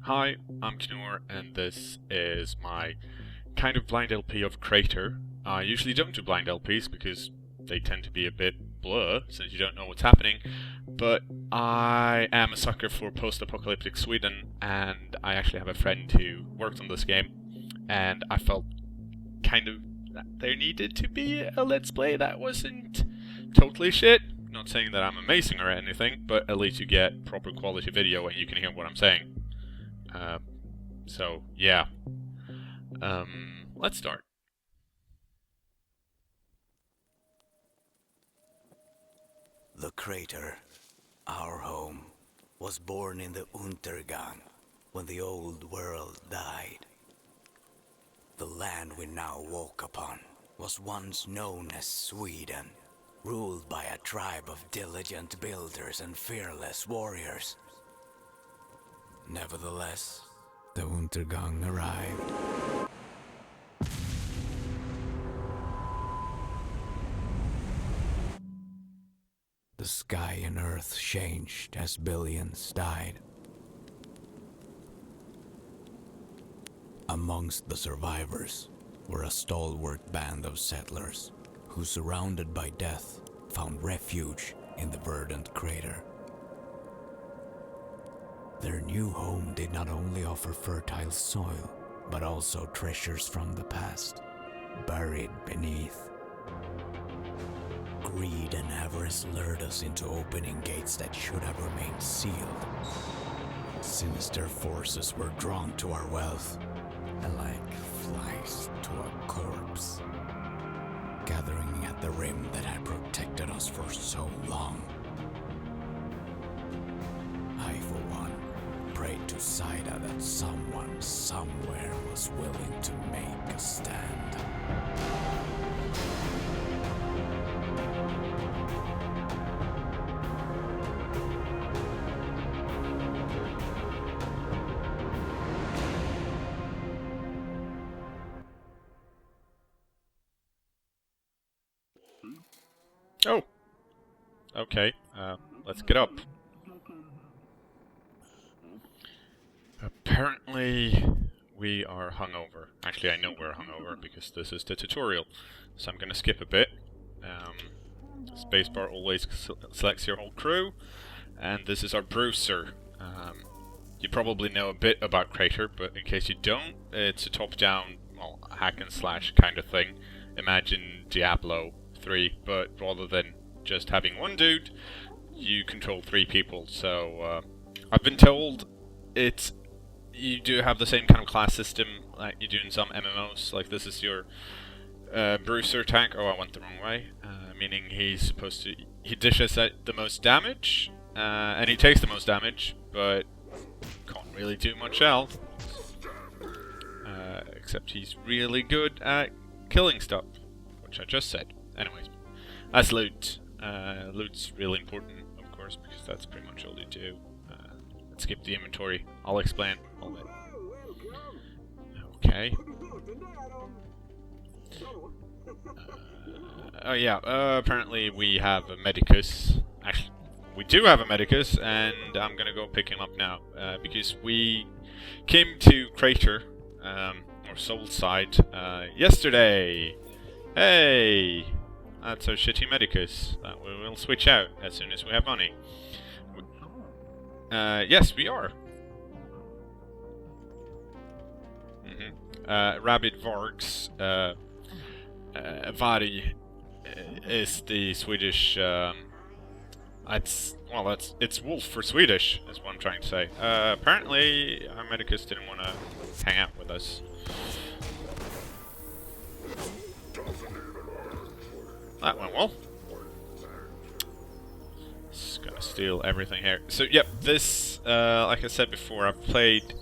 Hi, I'm cKnoor, and this is my kind of blind LP of Krater. I usually don't do blind LPs because they tend to be a bit blur, since you don't know what's happening, but I am a sucker for post-apocalyptic Sweden, and I actually have a friend who worked on this game, and I felt kind of that there needed to be a Let's Play that wasn't totally shit. Not saying that I'm amazing or anything, but at least you get proper quality video and you can hear what I'm saying. So, yeah. Let's start. The crater, our home, was born in the Untergang, when the old world died. The land we now walk upon was once known as Sweden, ruled by a tribe of diligent builders and fearless warriors. Nevertheless, the Untergang arrived. The sky and earth changed as billions died. Amongst the survivors were a stalwart band of settlers who, surrounded by death, found refuge in the verdant crater. Their new home did not only offer fertile soil, but also treasures from the past, buried beneath. Greed and avarice lured us into opening gates that should have remained sealed. Sinister forces were drawn to our wealth, like flies to a corpse, gathering at the rim that had protected us for so long. I, for one, prayed to Saida that someone somewhere was willing to make a stand. Oh! Okay, let's get up. Apparently, we are hungover. Actually, I know we're hungover because this is the tutorial, so I'm gonna skip a bit. Spacebar always selects your whole crew, and this is our Bruiser. You probably know a bit about Krater, but in case you don't, it's a top-down, well, hack and slash kind of thing. Imagine Diablo 3, but rather than just having one dude, you control 3 people. So I've been told you do have the same kind of class system like you do in some MMOs. Like this is your Bruiser tank. Oh, I went the wrong way. Meaning he dishes out the most damage, and he takes the most damage, but can't really do much else. Except he's really good at killing stuff, which I just said. Anyways, that's loot. Loot's really important, of course, because that's pretty much all you do. Let's skip the inventory. I'll explain all that. Okay. Oh yeah, apparently we have a Medicus. Actually, we do have a Medicus, and I'm gonna go pick him up now, because we came to Krater, or Soulside, yesterday. Hey! That's our shitty Medicus that we will switch out as soon as we have money. Yes, we are. Rabid Vargs. Vari is the Swedish. It's wolf for Swedish, is what I'm trying to say. Apparently, our Medicus didn't want to hang out with us. That went well. Just gonna steal everything here. So, yep, this, like I said before, I've played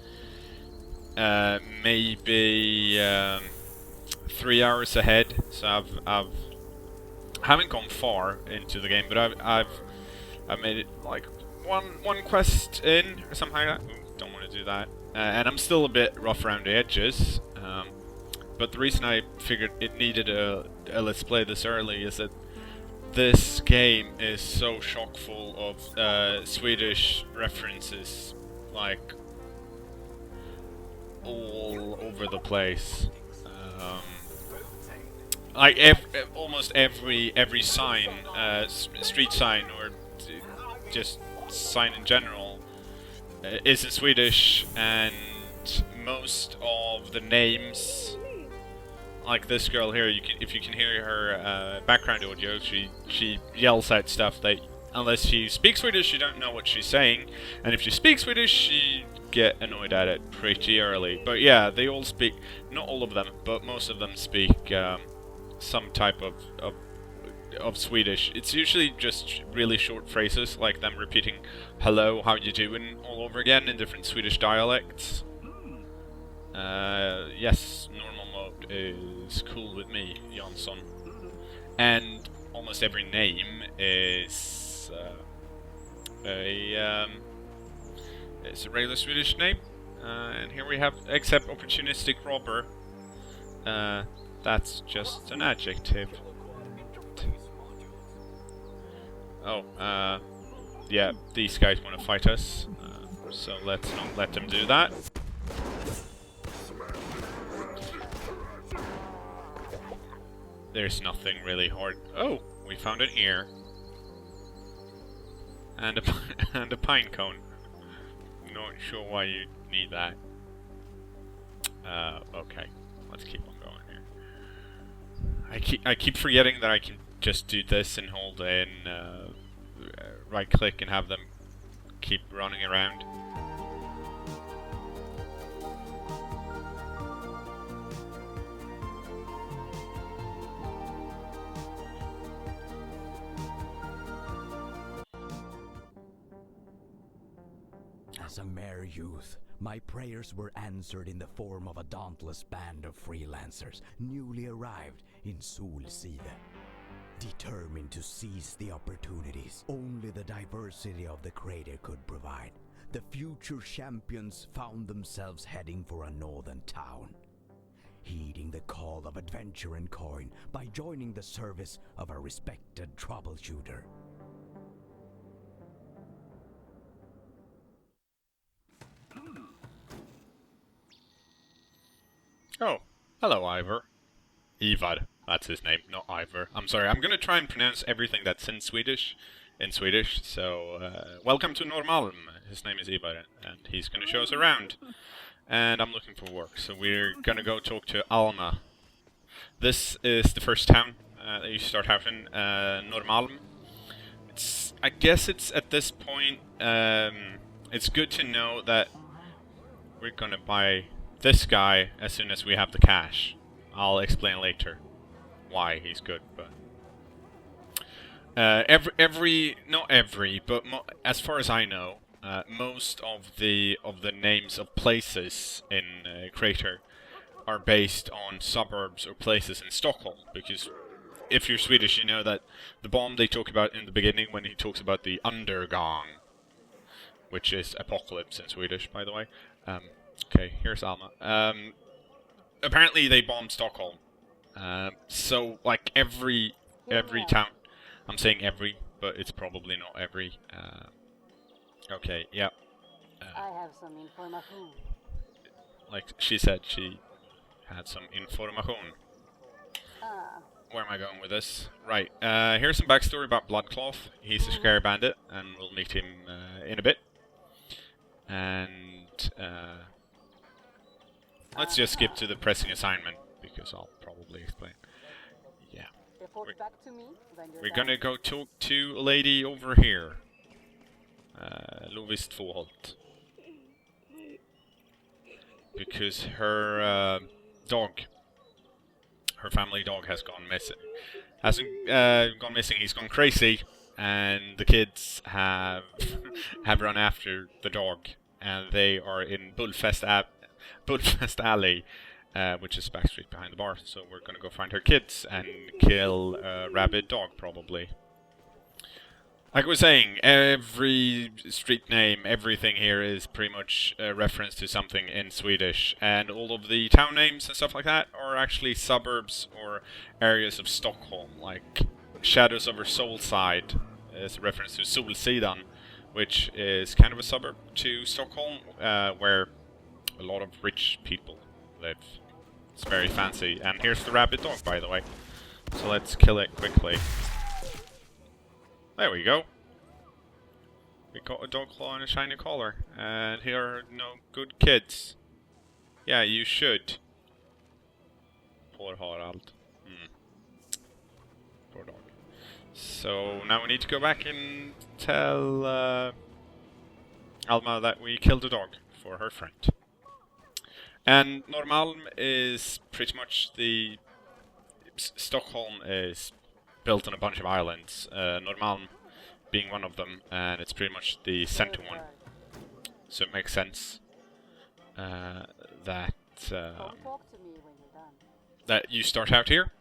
maybe 3 hours ahead. So I haven't gone far into the game, but I've made it like one quest in or something like that. Ooh, don't want to do that. And I'm still a bit rough around the edges. But the reason I figured it needed a Let's Play this early is that this game is so chock full of Swedish references. Like, all over the place. Like almost every sign, street sign or just sign in general, is in Swedish, and most of the names, like this girl here, if you can hear her background audio, she yells out stuff that unless she speaks Swedish, you don't know what she's saying, and if she speaks Swedish, you get annoyed at it pretty early. But yeah, they all speak, not all of them, but most of them speak some type of Swedish. It's usually just really short phrases, like them repeating "hello, how you doing" all over again in different Swedish dialects. Yes, normal mode is cool with me, Jansson. And almost every name is it's a regular Swedish name. And here we have, except opportunistic robber. That's just an adjective. Oh, yeah, these guys want to fight us, so let's not let them do that. There's nothing really hard. Oh, we found an ear. And a, and a pine cone. Not sure why you need that. Okay, let's keep on going here. I keep forgetting that I can just do this and hold in right click and have them keep running around. As a mere youth, my prayers were answered in the form of a dauntless band of freelancers newly arrived in Solside. Determined to seize the opportunities only the diversity of the crater could provide, the future champions found themselves heading for a northern town, heeding the call of adventure and coin by joining the service of a respected troubleshooter. Oh, hello, Ivar. Ivar, that's his name, not Ivar. I'm sorry, I'm gonna try and pronounce everything that's in Swedish, so, welcome to Norrmalm. His name is Ivar, and he's gonna show us around. And I'm looking for work, so we're gonna go talk to Alma. This is the first town that you start having, Norrmalm. I guess it's at this point, it's good to know that we're gonna buy this guy as soon as we have the cash. I'll explain later why he's good, but as far as I know, most of the names of places in Krater are based on suburbs or places in Stockholm, because if you're Swedish, you know that the bomb they talk about in the beginning when he talks about the undergång, which is apocalypse in Swedish, by the way. Okay, here's Alma. Apparently they bombed Stockholm. So, like, every town... I'm saying every, but it's probably not every. Okay, yeah. I have some information. Like she said, she had some information. Where am I going with this? Right, here's some backstory about Bloodcloth. He's a scary bandit, and we'll meet him in a bit. And... let's just skip to the pressing assignment, because I'll probably explain. Yeah. We're gonna go talk to a lady over here. Lovis Tvåholt. Because her her family dog has gone missing. Hasn't gone missing, he's gone crazy. And the kids have run after the dog. And they are in Bullfest Alley, which is back street behind the bar. So we're gonna go find her kids and kill a rabid dog, probably. Like I was saying, every street name, everything here is pretty much a reference to something in Swedish. And all of the town names and stuff like that are actually suburbs or areas of Stockholm. Like Shadows over Solside is a reference to Solsidan, which is kind of a suburb to Stockholm, where a lot of rich people live. It's very fancy. And here's the rabid dog, by the way. So let's kill it quickly. There we go. We got a dog claw and a shiny collar. And here are no good kids. Yeah, you should. Poor Harald. Poor dog. So now we need to go back and tell Alma that we killed a dog for her friend. And Norrmalm is pretty much the... Stockholm is built on a bunch of islands. Norrmalm being one of them, and it's pretty much the center one. So it makes sense that that you start out here.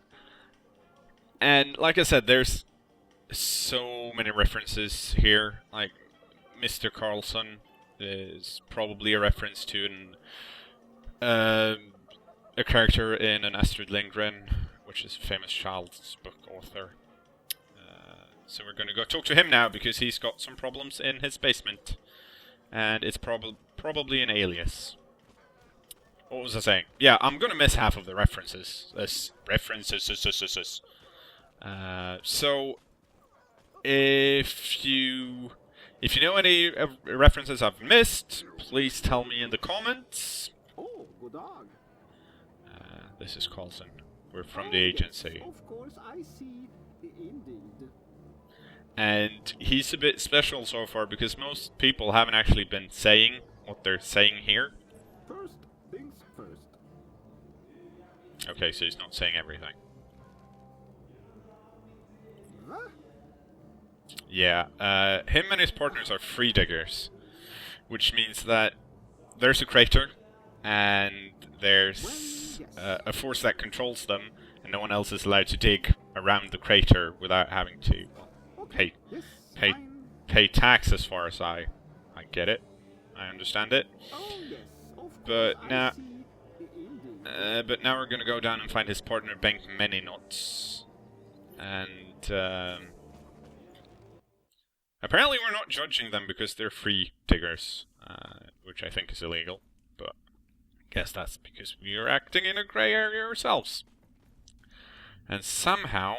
And like I said, there's so many references here. Like Mr. Carlson is probably a reference to a character in an Astrid Lindgren, which is a famous child's book author. So we're going to go talk to him now because he's got some problems in his basement, and it's probably an alias. What was I saying? Yeah, I'm going to miss half of the references. So if you know any references I've missed, please tell me in the comments. Oh, good dog. This is Carlson. We're from the agency. Of course, I see. Indeed. And he's a bit special so far because most people haven't actually been saying what they're saying here. First things first. Okay, so he's not saying everything. Huh? Yeah, him and his partners are free diggers, which means that there's a crater, and there's a force that controls them, and no one else is allowed to dig around the crater without having to pay tax, as far as I get it. I understand it. Oh, yes, of But course, now, I see. Indeed. but now we're gonna go down and find his partner Bengt Many Knots, and apparently we're not judging them because they're free diggers, which I think is illegal. But I guess that's because we are acting in a grey area ourselves, and somehow.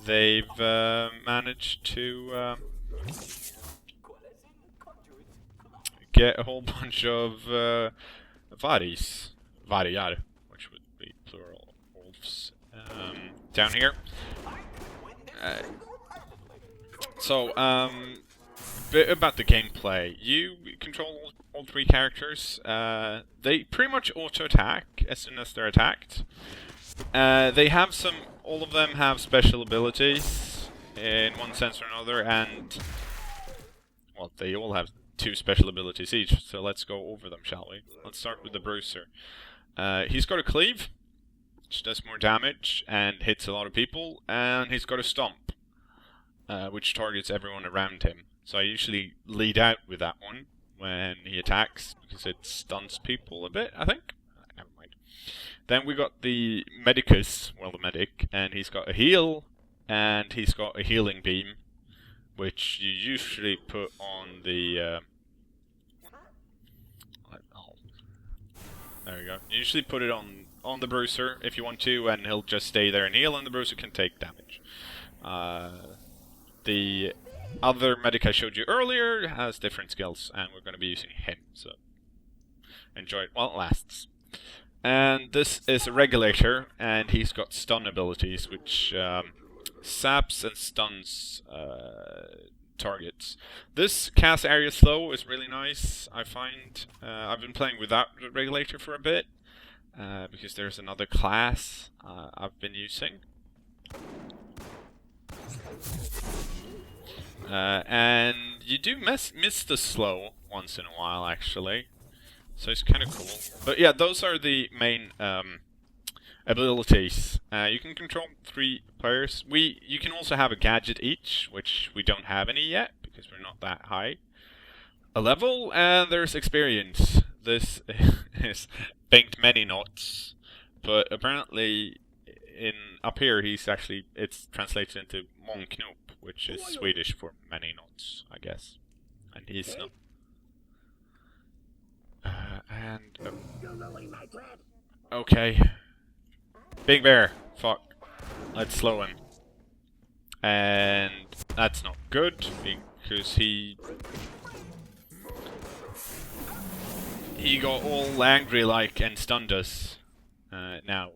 They've managed to get a whole bunch of variar, which would be plural wolves, down here. Bit about the gameplay. You control all three characters. They pretty much auto-attack as soon as they're attacked. They have all of them have special abilities in one sense or another, and well, they all have 2 special abilities each, so let's go over them, shall we? Let's start with the Bruiser. He's got a Cleave, which does more damage and hits a lot of people, and he's got a Stomp, which targets everyone around him. So I usually lead out with that one when he attacks, because it stuns people a bit, I think. Never mind. Then we got the Medicus, well, the medic, and he's got a heal, and he's got a healing beam, which you usually put on the... there we go. You usually put it on the Bruiser if you want to, and he'll just stay there and heal, and the Bruiser can take damage. The other medic I showed you earlier has different skills, and we're going to be using him, so enjoy it while it lasts. And this is a Regulator, and he's got stun abilities, which saps and stuns targets. This cast area slow is really nice, I find. I've been playing without the Regulator for a bit, because there's another class I've been using. And you do miss the slow once in a while, actually. So it's kind of cool. But yeah, those are the main abilities. You can control 3 players. You can also have a gadget each, which we don't have any yet, because we're not that high a level. And there's experience. This is Bengt Many Knots, but apparently up here it's translated into Mångknop, which is Swedish for many nuts, I guess. And he's not. Okay. Big bear. Fuck. Let's slow him. And that's not good, because he got all angry like and stunned us. Now,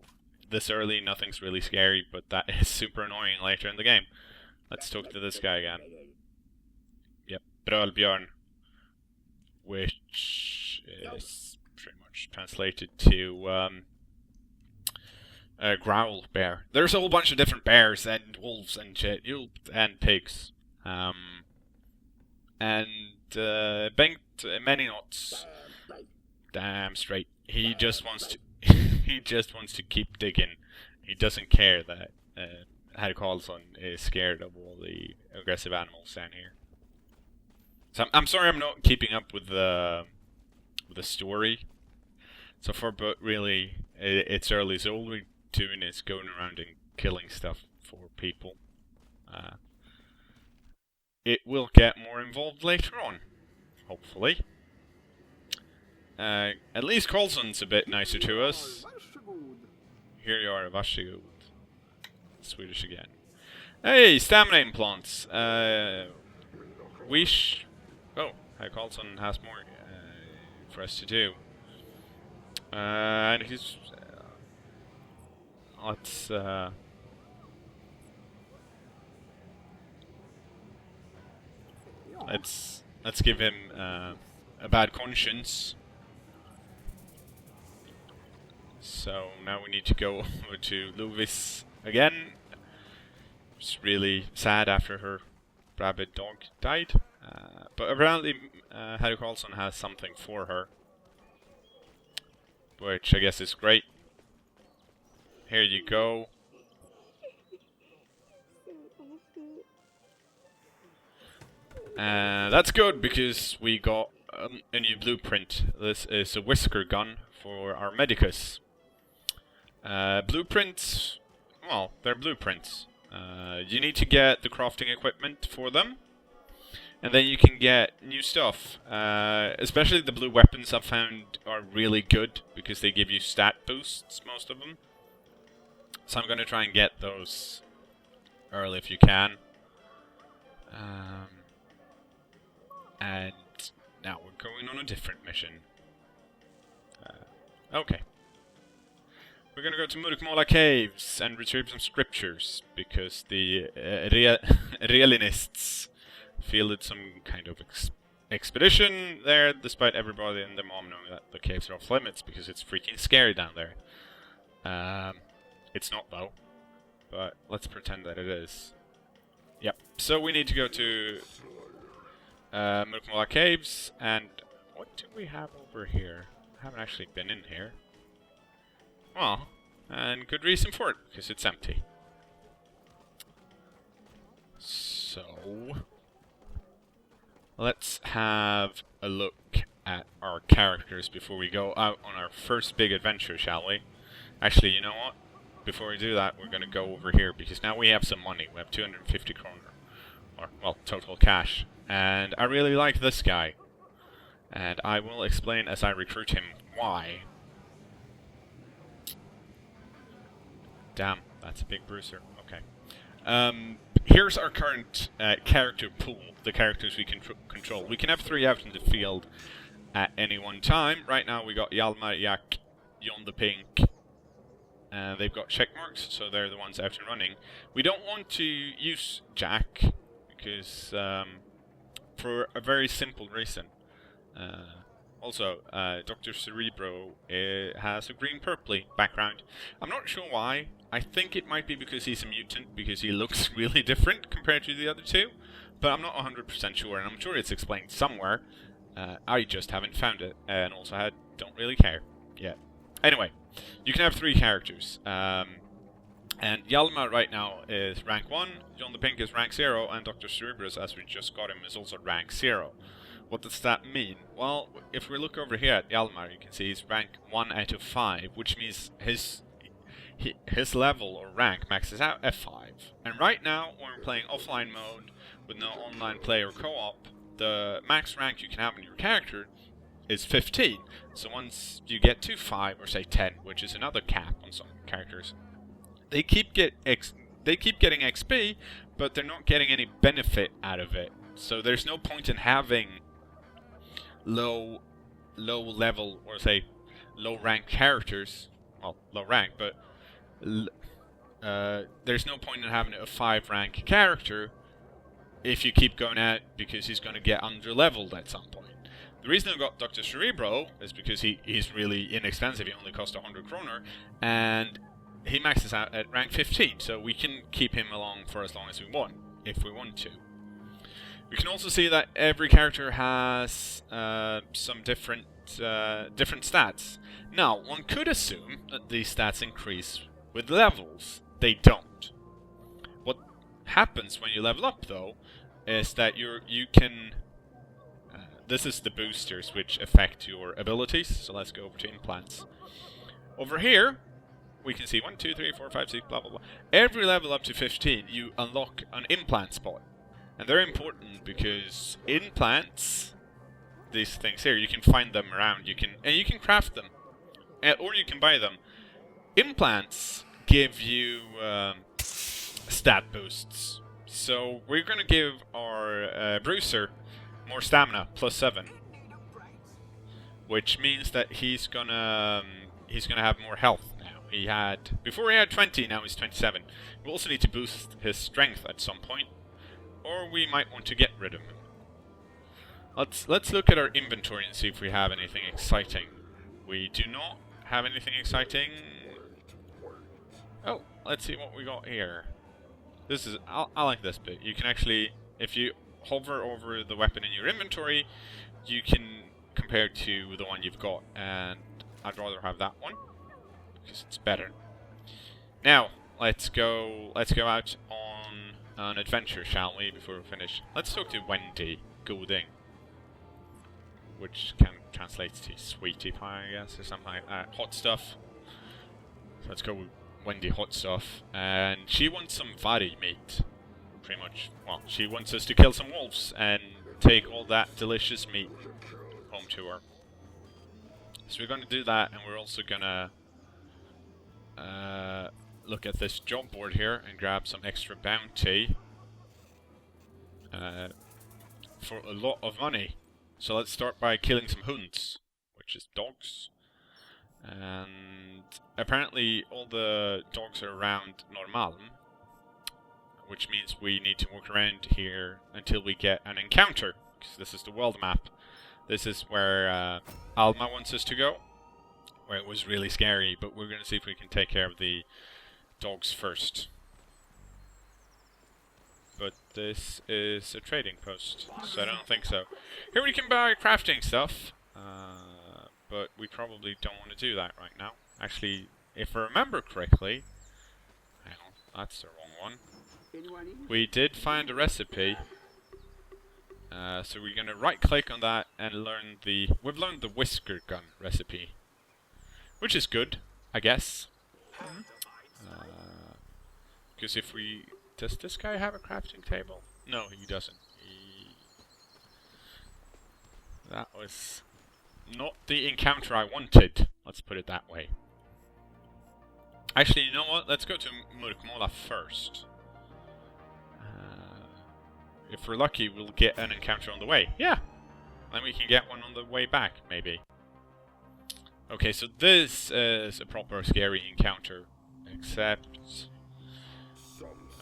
this early nothing's really scary, but that is super annoying later in the game. Let's talk to this guy again. Yep, Brölbjörn, which is pretty much translated to growl bear. There's a whole bunch of different bears and wolves and shit, and pigs. Bengt many knots. Damn straight. He just wants to. He just wants to keep digging. He doesn't care that Carlson is scared of all the aggressive animals down here. So I'm sorry I'm not keeping up with the story so far, but really it's early, so all we're doing is going around and killing stuff for people. It will get more involved later on, hopefully. At least Carlson's a bit nicer to us. Here you are, varsågod. Swedish again. Hey, stamina implants. Oh, Carlson has more for us to do. And he's... let's give him a bad conscience. So now we need to go over to Lovis again. It's really sad after her rabid dog died. But apparently Harry Carlson has something for her, which I guess is great. Here you go. That's good because we got a new blueprint. This is a whisker gun for our medicus. Blueprints, well, they're blueprints. You need to get the crafting equipment for them, and then you can get new stuff. Especially the blue weapons I've found are really good because they give you stat boosts, most of them. So I'm going to try and get those early if you can. And now we're going on a different mission. Okay. We're gonna go to Murkmala Caves and retrieve some scriptures, because the Realinists fielded some kind of expedition there, despite everybody and their mom knowing that the caves are off limits, because it's freaking scary down there. It's not though, but let's pretend that it is. Yep, so we need to go to Murkmala Caves, and what do we have over here? I haven't actually been in here. Well, and good reason for it, because it's empty. So, let's have a look at our characters before we go out on our first big adventure, shall we? Actually, you know what? Before we do that, we're going to go over here, because now we have some money. We have 250 kroner, or, well, total cash. And I really like this guy. And I will explain as I recruit him why. Damn, that's a big bruiser. Okay. Here's our current character pool, the characters we can control. We can have 3 out in the field at any one time. Right now we got Hjalmar, Jak, Jon the Pink. They've got check marks, so they're the ones out and running. We don't want to use Jak, because for a very simple reason. Also, Dr. Cerebro has a green-purpley background. I'm not sure why. I think it might be because he's a mutant, because he looks really different compared to the other two. But I'm not 100% sure, and I'm sure it's explained somewhere. I just haven't found it, and also I don't really care yet. Anyway, you can have 3 characters. And Hjalmar right now is rank 1, Jon the Pink is rank 0, and Dr. Cerebro, as we just got him, is also rank 0. What does that mean? Well, if we look over here at Hjalmar, you can see he's rank 1 out of 5, which means his level or rank maxes out at 5. And right now, when we're playing offline mode with no online play or co-op, the max rank you can have in your character is 15. So once you get to 5 or say 10, which is another cap on some characters, they keep getting XP, but they're not getting any benefit out of it. So there's no point in having low level or say low rank characters. Well, low rank, but there's no point in having a 5 rank character if you keep going at it, because he's going to get under leveled at some point. The reason I got Dr. Cerebro is because he's really inexpensive. He only costs 100 kroner, and he maxes out at rank 15, so we can keep him along for as long as we want, if we want to. We can also see that every character has some different stats. Now, one could assume that these stats increase with levels. They don't. What happens when you level up, though, is that you can... this is the boosters which affect your abilities, so let's go over to implants. Over here, we can see 1, 2, 3, 4, 5, 6, blah, blah, blah. Every level up to 15, you unlock an implant spot. And they're important because implants, these things here, you can find them around. You can craft them, or you can buy them. Implants give you stat boosts. So we're going to give our Bruiser more stamina, +7, which means that he's gonna have more health now. Before he had 20, now he's 27. We also need to boost his strength at some point, or we might want to get rid of him. Let's look at our inventory and see if we have anything exciting. We do not have anything exciting. Oh, let's see what we got here. I like this bit. You can actually, if you hover over the weapon in your inventory, you can compare to the one you've got, and I'd rather have that one because it's better. Now let's go out on an adventure, shall we? Before we finish, let's talk to Wendy Golding, which can translate to sweetie pie, I guess, or something like that. Hot stuff. So let's go with Wendy Hot Stuff, and she wants some vari meat. Pretty much, well, she wants us to kill some wolves and take all that delicious meat home to her. So we're going to do that, and we're also going to look at this job board here and grab some extra bounty for a lot of money. So let's start by killing some hunds, which is dogs. And apparently all the dogs are around Normalen, which means we need to walk around here until we get an encounter, because this is the world map. This is where Alma wants us to go, where it was really scary, but we're going to see if we can take care of the dogs first. But this is a trading post, so I don't think so. Here we can buy crafting stuff, but we probably don't want to do that right now. Actually, if I remember correctly, hang on, that's the wrong one. We did find a recipe, so we're going to right click on that and we've learned the whisker gun recipe, which is good, I guess. Because does this guy have a crafting table? No, he doesn't. That was not the encounter I wanted, let's put it that way. Actually, you know what? Let's go to Murkmola first. If we're lucky, we'll get an encounter on the way. Yeah! Then we can get one on the way back, maybe. Okay, so this is a proper scary encounter. Except...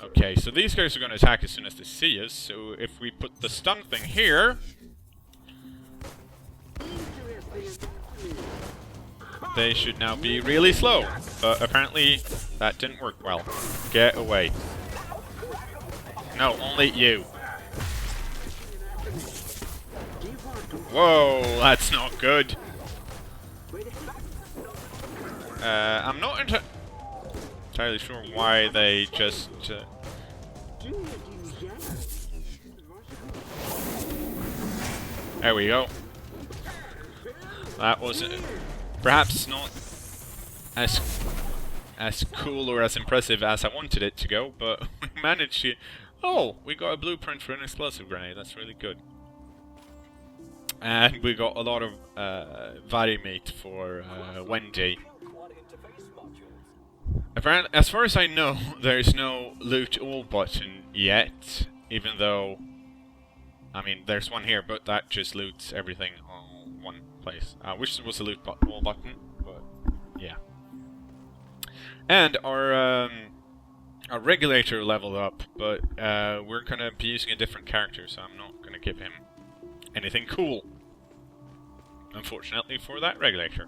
okay, so these guys are going to attack as soon as they see us, so if we put the stun thing here... they should now be really slow. But apparently, that didn't work well. Get away. No, only you. Whoa, that's not good. I'm not entirely sure why they just... there we go. That was perhaps not as as cool or as impressive as I wanted it to go, but we managed to... Oh, we got a blueprint for an explosive grenade, that's really good. And we got a lot of Vari meat for Wendy. Apparently, as far as I know, there is no loot all button yet, even though, I mean, there's one here, but that just loots everything on one place. I wish there was a loot all button, but yeah. And our regulator leveled up, but we're gonna be using a different character, so I'm not gonna give him anything cool, unfortunately, for that regulator.